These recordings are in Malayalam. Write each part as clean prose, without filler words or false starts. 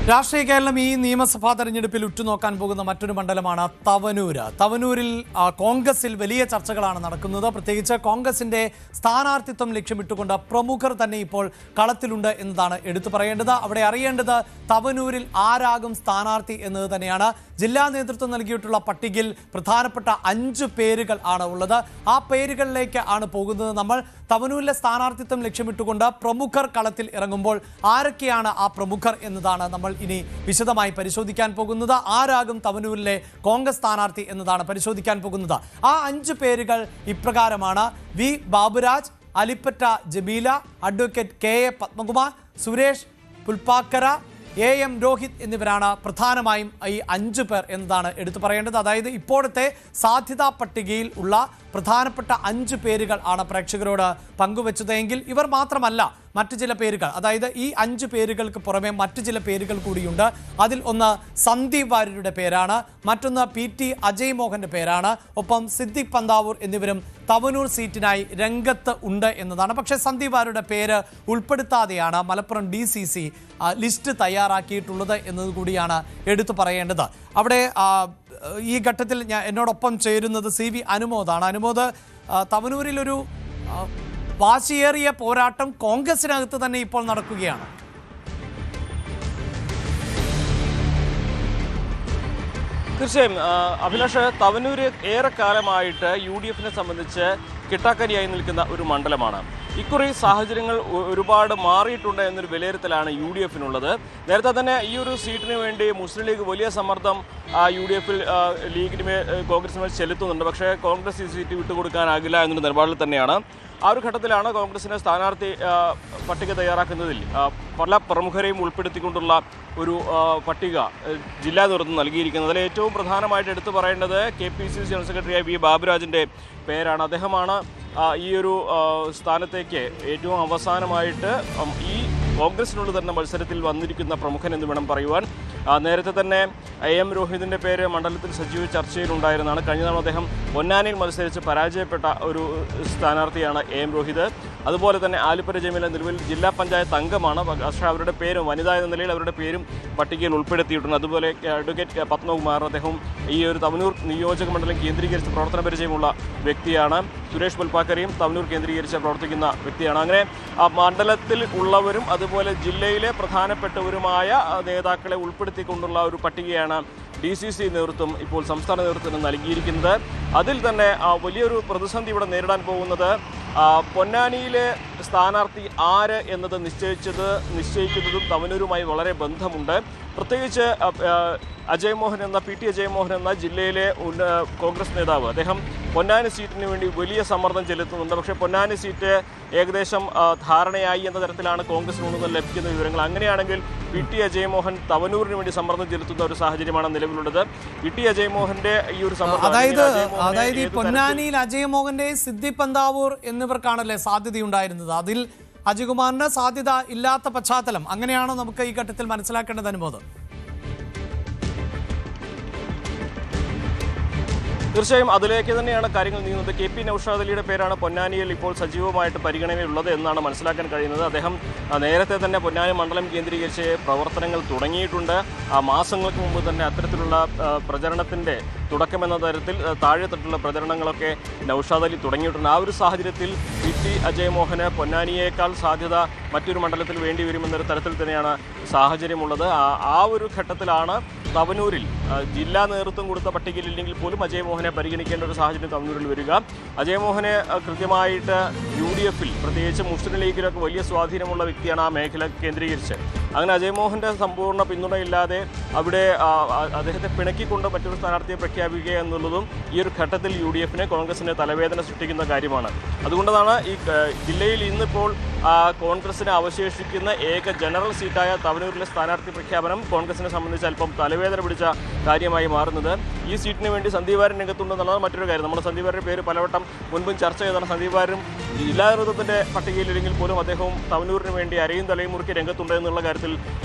രാഷ്ട്രീയ കേരളം ഈ നിയമസഭാ തെരഞ്ഞെടുപ്പിൽ ഉറ്റുനോക്കാൻ പോകുന്ന മറ്റൊരു മണ്ഡലമാണ് തവനൂര്. തവനൂരിൽ കോൺഗ്രസിൽ വലിയ ചർച്ചകളാണ് നടക്കുന്നത്. പ്രത്യേകിച്ച് കോൺഗ്രസിന്റെ സ്ഥാനാർത്ഥിത്വം ലക്ഷ്യമിട്ടുകൊണ്ട് പ്രമുഖർ തന്നെ ഇപ്പോൾ കളത്തിലുണ്ട് എന്നതാണ് എടുത്തു പറയേണ്ടത്. അവിടെ അറിയേണ്ടത് തവനൂരിൽ ആരാകും സ്ഥാനാർത്ഥി എന്നത് തന്നെയാണ്. ജില്ലാ നേതൃത്വം നൽകിയിട്ടുള്ള പട്ടികയിൽ പ്രധാനപ്പെട്ട 5 പേരുകൾ ആണ് ഉള്ളത്. ആ പേരുകളിലേക്ക് ആണ് പോകുന്നത് നമ്മൾ. തവനൂരിലെ സ്ഥാനാർത്ഥിത്വം ലക്ഷ്യമിട്ടുകൊണ്ട് പ്രമുഖർ കളത്തിൽ ഇറങ്ങുമ്പോൾ ആരൊക്കെയാണ് ആ പ്രമുഖർ എന്നതാണ് നമ്മൾ ഇനി വിശദമായി പരിശോധിക്കാൻ പോകുന്നത്. ആരാകും തവനൂരിലെ കോൺഗ്രസ് സ്ഥാനാർത്ഥി എന്നതാണ് പരിശോധിക്കാൻ പോകുന്നത്. ആ 5 പേരുകൾ ഇപ്രകാരമാണ്: V Baburaj, Alippatta Jameela, advocate K A Padmakumar, Suresh Pulpakkara, A M Rohit എന്നിവരാണ് പ്രധാനമായും ഈ 5 പേർ എന്നതാണ് എടുത്തു പറയേണ്ടത്. അതായത് ഇപ്പോഴത്തെ സാധ്യതാ പട്ടികയിൽ ഉള്ള പ്രധാനപ്പെട്ട 5 പേരുകൾ ആണ് പ്രേക്ഷകരോട് പങ്കുവച്ചതെങ്കിൽ ഇവർ മാത്രമല്ല മറ്റു ചില പേരുകൾ, അതായത് ഈ 5 പേരുകൾക്ക് പുറമെ മറ്റു ചില പേരുകൾ കൂടിയുണ്ട്. അതിൽ ഒന്ന് സന്ദീപ് വാര്യരുടെ പേരാണ്, മറ്റൊന്ന് PT അജയ് മോഹന്റെ പേരാണ്, ഒപ്പം സിദ്ദിഖ് പന്താവൂർ എന്നിവരും തവനൂർ സീറ്റിനായി രംഗത്ത് ഉണ്ട് എന്നതാണ്. പക്ഷേ സന്ദീപ് വാര്യരുടെ പേര് ഉൾപ്പെടുത്താതെയാണ് മലപ്പുറം DCC ലിസ്റ്റ് തയ്യാറാക്കിയിട്ടുള്ളത് എന്നതുകൂടിയാണ് എടുത്തു പറയേണ്ടത്. അവിടെ ഈ ഘട്ടത്തിൽ എന്നോടൊപ്പം ചേരുന്നത് CV അനുമോദാണ്. അനുമോദ്, തവനൂരിലൊരു വാശിയേറിയ പോരാട്ടം കോൺഗ്രസിനകത്ത് തന്നെ ഇപ്പോൾ നടക്കുകയാണ്. തീർച്ചയായും അഭിലാഷ്, തവനൂര് ഏറെക്കാലമായിട്ട് UDF സംബന്ധിച്ച് കിട്ടാക്കരിയായി നിൽക്കുന്ന ഒരു മണ്ഡലമാണ്. ഇക്കുറി സാഹചര്യങ്ങൾ ഒരുപാട് മാറിയിട്ടുണ്ട് എന്നൊരു വിലയിരുത്തലാണ് UDF നേരത്തെ തന്നെ ഈ ഒരു സീറ്റിന് വേണ്ടി മുസ്ലിം ലീഗ് വലിയ സമ്മർദ്ദം UDF ലീഗിന് കോൺഗ്രസിന് ചെലുത്തുന്നുണ്ട്. പക്ഷേ കോൺഗ്രസ് ഈ സീറ്റ് വിട്ടുകൊടുക്കാനാകില്ല എന്നൊരു നിലപാടിൽ തന്നെയാണ്. ആ ഒരു ഘട്ടത്തിലാണ് കോൺഗ്രസിന് സ്ഥാനാർത്ഥി പട്ടിക തയ്യാറാക്കുന്നതിൽ പല പ്രമുഖരെയും ഉൾപ്പെടുത്തിക്കൊണ്ടുള്ള ഒരു പട്ടിക ജില്ലാ നേതൃത്വം നൽകിയിരിക്കുന്നത്. അതിൽ ഏറ്റവും പ്രധാനമായിട്ട് എടുത്തു പറയേണ്ടത് KPCC ജനറൽ സെക്രട്ടറിയായ വി ബാബുരാജിൻ്റെ പേരാണ്. അദ്ദേഹമാണ് ഈ ഒരു സ്ഥാനത്തേക്ക് ഏറ്റവും അവസാനമായിട്ട് ഈ കോൺഗ്രസിനുള്ള തന്നെ മത്സരത്തിൽ വന്നിരിക്കുന്ന പ്രമുഖൻ എന്ന് വേണം പറയുവാൻ. നേരത്തെ തന്നെ AM രോഹിതിൻ്റെ പേര് മണ്ഡലത്തിൽ സജീവ ചർച്ചയിലുണ്ടായിരുന്നതാണ്. കഴിഞ്ഞ തവണ അദ്ദേഹം പൊന്നാനിയിൽ മത്സരിച്ച് പരാജയപ്പെട്ട ഒരു സ്ഥാനാർത്ഥിയാണ് AM രോഹിത്. അതുപോലെ തന്നെ ആലിപ്പറ്റ ജമീല നിലവിൽ ജില്ലാ പഞ്ചായത്ത് അംഗമാണ്. പക്ഷേ അവരുടെ പേരും വനിത എന്ന നിലയിൽ അവരുടെ പേരും പട്ടികയിൽ ഉൾപ്പെടുത്തിയിട്ടുണ്ട്. അതുപോലെ അഡ്വക്കേറ്റ് പത്മകുമാർ, അദ്ദേഹം ഈ ഒരു തവനൂർ നിയോജക മണ്ഡലം കേന്ദ്രീകരിച്ച് പ്രവർത്തന പരിചയമുള്ള വ്യക്തിയാണ്. സുരേഷ് പുൽപ്പാക്കരയും തവനൂർ കേന്ദ്രീകരിച്ച് പ്രവർത്തിക്കുന്ന വ്യക്തിയാണ്. അങ്ങനെ ആ മണ്ഡലത്തിൽ ഉള്ളവരും അതുപോലെ ജില്ലയിലെ പ്രധാനപ്പെട്ടവരുമായ നേതാക്കളെ ഉൾപ്പെടുത്തിക്കൊണ്ടുള്ള ഒരു പട്ടികയാണ് DCC നേതൃത്വം ഇപ്പോൾ സംസ്ഥാന നേതൃത്വത്തിന് നൽകിയിരിക്കുന്നത്. അതിൽ തന്നെ വലിയൊരു പ്രതിസന്ധി ഇവിടെ നേരിടാൻ പോകുന്നത് പൊന്നാനിയിലെ സ്ഥാനാർത്ഥി ആര് എന്നത് നിശ്ചയിക്കുന്നതും തവനൂരുമായി വളരെ ബന്ധമുണ്ട്. പ്രത്യേകിച്ച് അജയ് മോഹൻ എന്ന PT അജയ് മോഹൻ എന്ന ജില്ലയിലെ കോൺഗ്രസ് നേതാവ്, അദ്ദേഹം പൊന്നാനി സീറ്റിന് വേണ്ടി വലിയ സമ്മർദ്ദം ചെലുത്തുന്നുണ്ട്. പക്ഷേ പൊന്നാനി സീറ്റ് ഏകദേശം ധാരണയായി എന്ന തരത്തിലാണ് കോൺഗ്രസിന് നിന്ന് ലഭിക്കുന്ന വിവരങ്ങൾ. അങ്ങനെയാണെങ്കിൽ PT അജയ് മോഹൻ തവനൂരിന് വേണ്ടി സമ്മർദ്ദം ചെലുത്തുന്ന ഒരു സാഹചര്യമാണ് നിലവിലുള്ളത്. PT അജയ് മോഹന്റെ ഈ ഒരു സമ്മർദ്ദം, അതായത് ഈ പൊന്നാനിയിൽ അജയ് മോഹന്റെ സിദ്ദിഖ് പന്താവൂർ എന്നിവർക്കാണല്ലേ സാധ്യതയുണ്ടായിരുന്നത്. അതിൽ അജയ്കുമാറിന് സാധ്യത ഇല്ലാത്ത പശ്ചാത്തലം അങ്ങനെയാണോ നമുക്ക് ഈ ഘട്ടത്തിൽ മനസ്സിലാക്കേണ്ടത് അനുമോദം? തീർച്ചയായും അതിലേക്ക് തന്നെയാണ് കാര്യങ്ങൾ നീങ്ങുന്നത്. KP നൗഷാദ് അലിയുടെ പേരാണ് പൊന്നാനിയിൽ ഇപ്പോൾ സജീവമായിട്ട് പരിഗണനയിലുള്ളത് എന്നാണ് മനസ്സിലാക്കാൻ കഴിയുന്നത്. അദ്ദേഹം നേരത്തെ തന്നെ പൊന്നാനി മണ്ഡലം കേന്ദ്രീകരിച്ച് പ്രവർത്തനങ്ങൾ തുടങ്ങിയിട്ടുണ്ട്. മാസങ്ങൾക്ക് മുമ്പ് തന്നെ അത്തരത്തിലുള്ള പ്രചരണത്തിൻ്റെ തുടക്കമെന്ന തരത്തിൽ താഴെത്തട്ടുള്ള പ്രചരണങ്ങളൊക്കെ നൗഷാദ് അലി തുടങ്ങിയിട്ടുണ്ട്. ആ ഒരു സാഹചര്യത്തിൽ PT അജയ് മോഹന് പൊന്നാനിയേക്കാൾ സാധ്യത മറ്റൊരു മണ്ഡലത്തിൽ വേണ്ടി വരുമെന്നൊരു തരത്തിൽ തന്നെയാണ് സാഹചര്യമുള്ളത്. ആ ഒരു ഘട്ടത്തിലാണ് തവനൂരിൽ ജില്ലാ നേതൃത്വം കൊടുത്ത പട്ടികയിലില്ലെങ്കിൽ പോലും അജയ് മോഹനെ പരിഗണിക്കേണ്ട ഒരു സാഹചര്യം തവനൂരിൽ വരിക. അജയ് മോഹനെ കൃത്യമായിട്ട് UDF പ്രത്യേകിച്ച് മുസ്ലിം ലീഗിലൊക്കെ വലിയ സ്വാധീനമുള്ള വ്യക്തിയാണ് ആ മേഖല കേന്ദ്രീകരിച്ച്. അങ്ങനെ അജയ് മോഹൻ്റെ സമ്പൂർണ്ണ പിന്തുണയില്ലാതെ അവിടെ അദ്ദേഹത്തെ പിണക്കിക്കൊണ്ട് മറ്റൊരു സ്ഥാനാർത്ഥിയെ പ്രഖ്യാപിക്കുക എന്നുള്ളതും ഈ ഒരു ഘട്ടത്തിൽ UDF കോൺഗ്രസിന് തലവേദന സൃഷ്ടിക്കുന്ന കാര്യമാണ്. അതുകൊണ്ടാണ് ഈ ജില്ലയിൽ ഇന്നിപ്പോൾ കോൺഗ്രസിന് അവശേഷിക്കുന്ന ഏക ജനറൽ സീറ്റായ തവനൂരിലെ സ്ഥാനാർത്ഥി പ്രഖ്യാപനം കോൺഗ്രസിനെ സംബന്ധിച്ച് അല്പം തലവേദന പിടിച്ച കാര്യമായി മാറുന്നത്. ഈ സീറ്റിന് വേണ്ടി സന്ദീപ് വാര്യൻ രംഗത്തുണ്ടെന്നുള്ളത് മറ്റൊരു കാര്യം. നമ്മൾ സന്ദീപ് വാര്യൻ്റെ പേര് പലവട്ടം മുൻപും ചർച്ച ചെയ്താണ്. സന്ദീപ് വാര്യൻ ജില്ലാ നേതൃത്വത്തിൻ്റെ പട്ടികയിലില്ലെങ്കിൽ പോലും അദ്ദേഹവും തവനൂരിന് വേണ്ടി അരയും തലയും മുറുക്കി രംഗത്തുണ്ട് എന്നുള്ള കാര്യത്തിൽ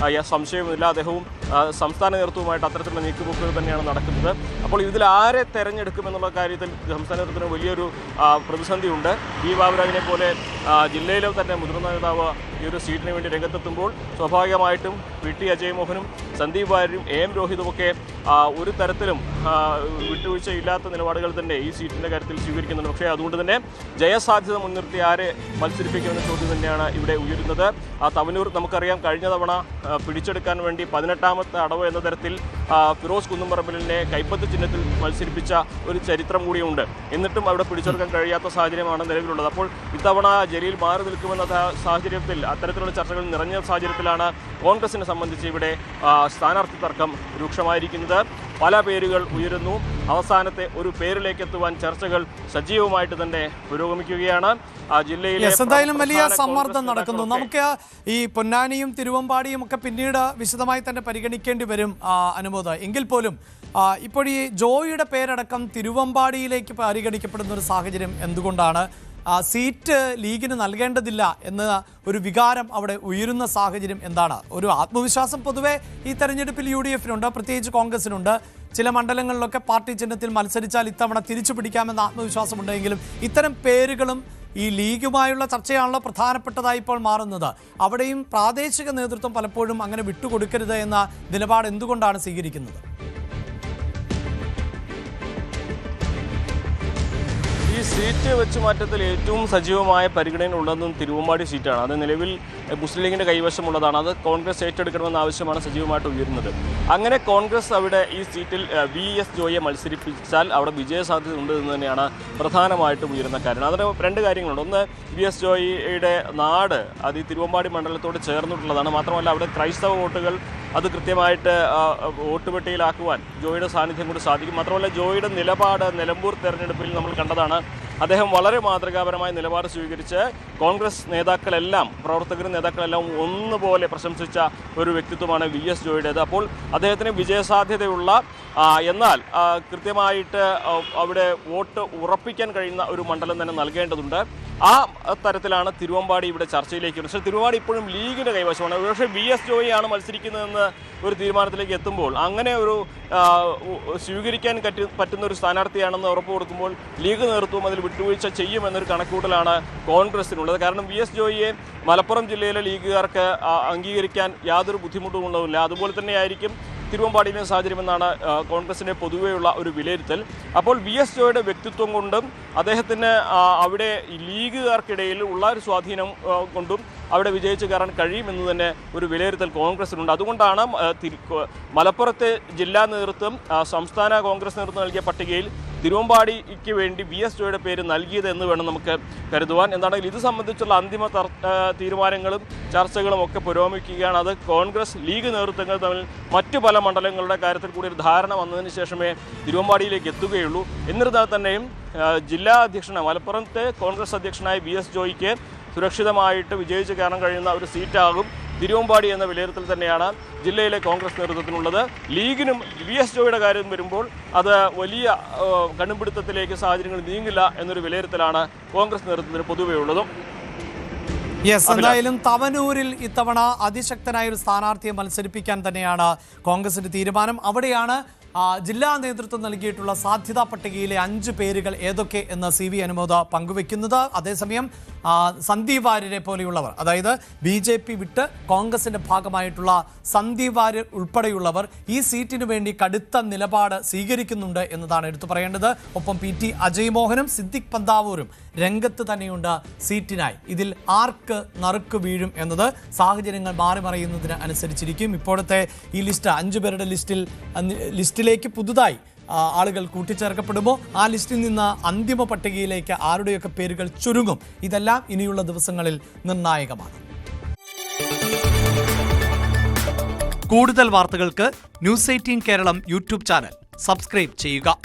സംശയവുമില്ല. അദ്ദേഹവും സംസ്ഥാന നേതൃത്വവുമായിട്ട് അത്തരത്തിലുള്ള നീക്കുപോക്കുകൾ തന്നെയാണ് നടക്കുന്നത്. അപ്പോൾ ഇതിൽ ആരെ തെരഞ്ഞെടുക്കുമെന്നുള്ള കാര്യത്തിൽ സംസ്ഥാന നേതൃത്വത്തിന് വലിയൊരു പ്രതിസന്ധിയുണ്ട്. വി ബാബുരാജിനെ പോലെ ജില്ലയിലെ തന്നെ മുതിർന്ന നേതാവ് ഈ ഒരു സീറ്റിന് വേണ്ടി രംഗത്തെത്തുമ്പോൾ സ്വാഭാവികമായിട്ടും VT അജയ്മോഹനും സന്ദീപ് വാര്യരും AM രോഹിതുമൊക്കെ ഒരു തരത്തിലും വിട്ടുവീഴ്ചയില്ലാത്ത നിലപാടുകൾ തന്നെ ഈ സീറ്റിൻ്റെ കാര്യത്തിൽ സ്വീകരിക്കുന്നുണ്ട്. പക്ഷേ അതുകൊണ്ട് തന്നെ ജയസാധ്യത മുൻനിർത്തി ആരെ മത്സരിപ്പിക്കുമെന്ന ചോദ്യം തന്നെയാണ് ഇവിടെ ഉയരുന്നത്. തവനൂർ നമുക്കറിയാം കഴിഞ്ഞ തവണ പിടിച്ചെടുക്കാൻ വേണ്ടി 18ാമത്തെ അടവ് എന്ന തരത്തിൽ ഫിറോസ് കുന്നുംപറമ്പിലിനെ കൈപ്പത്ത് ചിഹ്നത്തിൽ മത്സരിപ്പിച്ച ഒരു ചരിത്രം കൂടിയുണ്ട്. എന്നിട്ടും അവിടെ പിടിച്ചെടുക്കാൻ കഴിയാത്ത സാഹചര്യമാണ് നിലവിലുള്ളത്. അപ്പോൾ ഇത്തവണ ജലീൽ മാറി നിൽക്കുമെന്ന സാഹചര്യത്തിൽ അത്തരത്തിലുള്ള ചർച്ചകൾ നിറഞ്ഞ സാഹചര്യത്തിലാണ് കോൺഗ്രസിനെ സംബന്ധിച്ച് ഇവിടെ സ്ഥാനാർത്ഥി തർക്കം രൂക്ഷമായിരിക്കുന്നത്. പല പേരുകൾ ഉയരുന്നു. അവസാനത്തെ ഒരു പേരിലേക്ക് എത്തുവാൻ ചർച്ചകൾ സജീവമായിട്ട് തന്നെ പുരോഗമിക്കുകയാണ്. ജില്ലയിലെ എന്തായാലും വലിയ സമ്മർദ്ദം നടക്കുന്നു. നമുക്ക് ഈ പൊന്നാനിയും തിരുവമ്പാടിയും ഒക്കെ പിന്നീട് വിശദമായി തന്നെ പരിഗണിക്കേണ്ടി വരും അനുമോദ്. എങ്കിൽ പോലും ഇപ്പോൾ ഈ ജോയിയുടെ പേരടക്കം തിരുവമ്പാടിയിലേക്ക് പരിഗണിക്കപ്പെടുന്ന ഒരു സാഹചര്യം എന്തുകൊണ്ടാണ്? സീറ്റ് ലീഗിന് നൽകേണ്ടതില്ല എന്ന ഒരു വികാരം അവിടെ ഉയരുന്ന സാഹചര്യം എന്താണ്? ഒരു ആത്മവിശ്വാസം പൊതുവെ ഈ തെരഞ്ഞെടുപ്പിൽ UDF-നുണ്ട്, പ്രത്യേകിച്ച് കോൺഗ്രസിനുണ്ട്. ചില മണ്ഡലങ്ങളിലൊക്കെ പാർട്ടി ചിഹ്നത്തിൽ മത്സരിച്ചാൽ ഇത്തവണ തിരിച്ചു പിടിക്കാമെന്ന ആത്മവിശ്വാസമുണ്ടെങ്കിലും ഇത്തരം പേരുകളും ഈ ലീഗുമായുള്ള ചർച്ചയാണല്ലോ പ്രധാനപ്പെട്ടതായി ഇപ്പോൾ മാറുന്നത്. അവിടെയും പ്രാദേശിക നേതൃത്വം പലപ്പോഴും അങ്ങനെ വിട്ടുകൊടുക്കരുത് എന്ന നിലപാട് എന്തുകൊണ്ടാണ് സ്വീകരിക്കുന്നത്? ഈ സീറ്റ് വെച്ച് മാറ്റത്തിൽ ഏറ്റവും സജീവമായ പരിഗണന ഉള്ളതും തിരുവമ്പാടി സീറ്റാണ്. അത് നിലവിൽ മുസ്ലിം ലീഗിൻ്റെ കൈവശമുള്ളതാണ്. അത് കോൺഗ്രസ് ഏറ്റെടുക്കണമെന്ന ആവശ്യമാണ് സജീവമായിട്ട് ഉയരുന്നത്. അങ്ങനെ കോൺഗ്രസ് അവിടെ ഈ സീറ്റിൽ VS ജോയിയെ മത്സരിപ്പിച്ചാൽ അവിടെ വിജയസാധ്യത ഉണ്ട് എന്ന് തന്നെയാണ് പ്രധാനമായിട്ടും ഉയരുന്ന കാര്യം. അതിന് രണ്ട് കാര്യങ്ങളുണ്ട്. ഒന്ന്, VS ജോയിയുടെ നാട് അത് ഈ തിരുവമ്പാടി മണ്ഡലത്തോട് ചേർന്നിട്ടുള്ളതാണ്. മാത്രമല്ല അവിടെ ക്രൈസ്തവ വോട്ടുകൾ അത് കൃത്യമായിട്ട് വോട്ട് പെട്ടിയിലാക്കുവാൻ ജോയിയുടെ സാന്നിധ്യം കൊണ്ട് സാധിക്കും. മാത്രമല്ല ജോയിയുടെ നിലപാട് നിലമ്പൂർ തെരഞ്ഞെടുപ്പിൽ നമ്മൾ കണ്ടതാണ്. അദ്ദേഹം വളരെ മാതൃകാപരമായ നിലപാട് സ്വീകരിച്ച് കോൺഗ്രസ് നേതാക്കളെല്ലാം പ്രവർത്തകരും നേതാക്കളെല്ലാം ഒന്നുപോലെ പ്രശംസിച്ച ഒരു വ്യക്തിത്വമാണ് VS ജോയിയുടേത്. അപ്പോൾ അദ്ദേഹത്തിന് വിജയസാധ്യതയുള്ള എന്നാൽ കൃത്യമായിട്ട് അവിടെ വോട്ട് ഉറപ്പിക്കാൻ കഴിയുന്ന ഒരു മണ്ഡലം തന്നെ നൽകേണ്ടതുണ്ട്. ആ തരത്തിലാണ് തിരുവമ്പാടി ഇവിടെ ചർച്ചയിലേക്ക് വരുന്നത്. പക്ഷേ തിരുവമ്പാടി ഇപ്പോഴും ലീഗിൻ്റെ കൈവശമാണ്. പക്ഷേ VS ജോയിയാണ് മത്സരിക്കുന്നതെന്ന് ഒരു തീരുമാനത്തിലേക്ക് എത്തുമ്പോൾ അങ്ങനെ ഒരു സ്വീകരിക്കാൻ പറ്റുന്ന ഒരു സ്ഥാനാർത്ഥിയാണെന്ന് ഉറപ്പ് കൊടുക്കുമ്പോൾ ലീഗ് നേതൃത്വം അതിൽ വിട്ടുവീഴ്ച ചെയ്യുമെന്നൊരു കണക്കൂട്ടലാണ് കോൺഗ്രസിനുള്ളത്. കാരണം VS ജോയിയെ മലപ്പുറം ജില്ലയിലെ ലീഗുകാർക്ക് അംഗീകരിക്കാൻ യാതൊരു ബുദ്ധിമുട്ടും ഉണ്ടാവില്ല. അതുപോലെ തന്നെയായിരിക്കും തിരുവമ്പാടിയിലെ സാഹചര്യമെന്നാണ് കോൺഗ്രസിൻ്റെ പൊതുവെയുള്ള ഒരു വിലയിരുത്തൽ. അപ്പോൾ VS ജോയിയുടെ വ്യക്തിത്വം കൊണ്ടും അദ്ദേഹത്തിന് അവിടെ ലീഗുകാർക്കിടയിൽ ഉള്ള ഒരു സ്വാധീനം കൊണ്ടും അവിടെ വിജയിച്ചു കയറാൻ കഴിയുമെന്ന് തന്നെ ഒരു വിലയിരുത്തൽ കോൺഗ്രസിനുണ്ട്. അതുകൊണ്ടാണ് മലപ്പുറത്തെ ജില്ലാ നേതൃത്വം സംസ്ഥാന കോൺഗ്രസ് നേതൃത്വം നൽകിയ പട്ടികയിൽ തിരുവമ്പാടിക്ക് വേണ്ടി VS ജോയിയുടെ പേര് നൽകിയത് എന്ന് വേണം നമുക്ക് കരുതുവാൻ. എന്താണെങ്കിൽ ഇത് സംബന്ധിച്ചുള്ള അന്തിമ തീരുമാനങ്ങളും ചർച്ചകളും ഒക്കെ പുരോഗമിക്കുകയാണ്. അത് കോൺഗ്രസ് ലീഗ് നേതൃത്വങ്ങൾ തമ്മിൽ മറ്റു പല മണ്ഡലങ്ങളുടെ കാര്യത്തിൽ കൂടി ഒരു ധാരണ വന്നതിന് ശേഷമേ തിരുവമ്പാടിയിലേക്ക് എത്തുകയുള്ളൂ. എന്നിരുന്നാൽ തന്നെയും ജില്ലാ അധ്യക്ഷനായ മലപ്പുറത്തെ കോൺഗ്രസ് അധ്യക്ഷനായ VS ജോയിക്ക് സുരക്ഷിതമായിട്ട് വിജയിച്ച് കയറാൻ കഴിയുന്ന ഒരു സീറ്റാകും തിരുവമ്പാടി എന്ന വിലയിരുത്തൽ തന്നെയാണ് ജില്ലയിലെ കോൺഗ്രസ് നേതൃത്വത്തിനുള്ളത്. ലീഗിനും VS ജോയിയുടെ കാര്യം വരുമ്പോൾ അത് വലിയ കണ്ണുപിടുത്തത്തിലേക്ക് സാഹചര്യങ്ങൾ നീങ്ങില്ല എന്നൊരു വിലയിരുത്തലാണ് കോൺഗ്രസ് നേതൃത്വത്തിന് പൊതുവെ ഉള്ളതും. എന്തായാലും തവനൂരിൽ ഇത്തവണ അതിശക്തനായ ഒരു സ്ഥാനാർത്ഥിയെ മത്സരിപ്പിക്കാൻ തന്നെയാണ് കോൺഗ്രസിന്റെ തീരുമാനം. അവിടെയാണ് ജില്ലാ നേതൃത്വം നൽകിയിട്ടുള്ള സാധ്യതാ പട്ടികയിലെ 5 പേരുകൾ ഏതൊക്കെ എന്ന് CV അനുമോദ് പങ്കുവെക്കുന്നത്. അതേസമയം സന്ദീപ് വാര്യരെ പോലെയുള്ളവർ, അതായത് BJP വിട്ട് കോൺഗ്രസിന്റെ ഭാഗമായിട്ടുള്ള സന്ദീപ് വാര്യർ ഉൾപ്പെടെയുള്ളവർ ഈ സീറ്റിനു വേണ്ടി കടുത്ത നിലപാട് സ്വീകരിക്കുന്നുണ്ട് എന്നതാണ് എടുത്തു പറയേണ്ടത്. ഒപ്പം PT അജയ്മോഹനും സിദ്ദിഖ് പന്താവൂരും രംഗത്ത് തന്നെയുണ്ട് സീറ്റിനായി. ഇതിൽ ആർക്ക് നറുക്ക് വീഴും എന്നത് സാഹചര്യങ്ങൾ മാറിമറിയുന്നതിന് അനുസരിച്ചിരിക്കും. ഇപ്പോഴത്തെ ഈ ലിസ്റ്റ് 5 പേരുടെ ലിസ്റ്റിലേക്ക് പുതുതായി ആളുകൾ കൂട്ടിച്ചേർക്കപ്പെടുമോ, ആ ലിസ്റ്റിൽ നിന്ന് അന്തിമ പട്ടികയിലേക്ക് ആരുടെയൊക്കെ പേരുകൾ ചുരുങ്ങും, ഇതെല്ലാം ഇനിയുള്ള ദിവസങ്ങളിൽ നിർണായകമാണ്. കൂടുതൽ വാർത്തകൾക്ക് News 18 Keralam YouTube channel subscribe ചെയ്യുക.